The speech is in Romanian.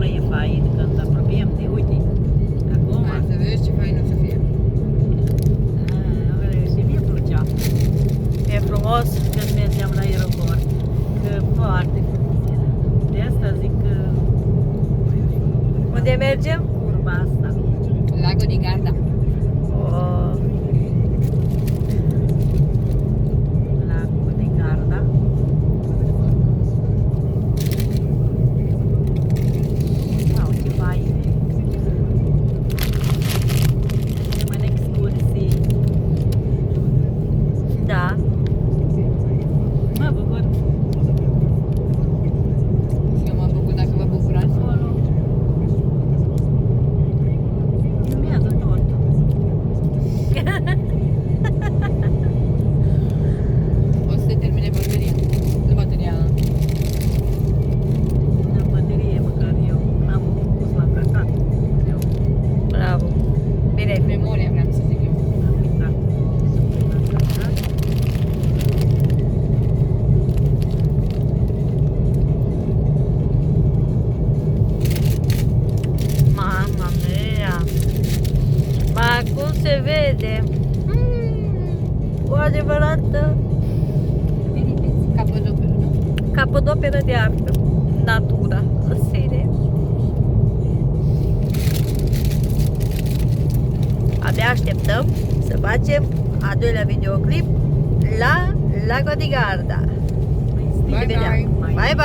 acolo e fain când apropiem de, uite, acum. Hai să vezi ce fain o să fie. Și mie plăcea. E frumos când mergeam la aeroport. Că foarte frumos era. De asta zic că Unde mergem? curba asta. Lago di Garda. Oh. Lagul de Garda. Wow, ce fain. Suntem în excursii. Da. Mă bucur. Și eu m-am bucurat dacă vă bucurați. Acolo. Filmează tot. O să se termine bateria. Nu bateria. Am baterie, măcar eu n-am pus la încărcat. Eu Bravo. Bine. Memoria vreau să zic eu. am uitat să pun la încărcat. Mamma mia. Ma cum se vede? O adevărată Capodoperă, nu? capodoperă de artă. Natura în sine. Abia așteptăm să facem a doilea videoclip la Lago di Garda. Mai stil. Bye, bye. Bye bye!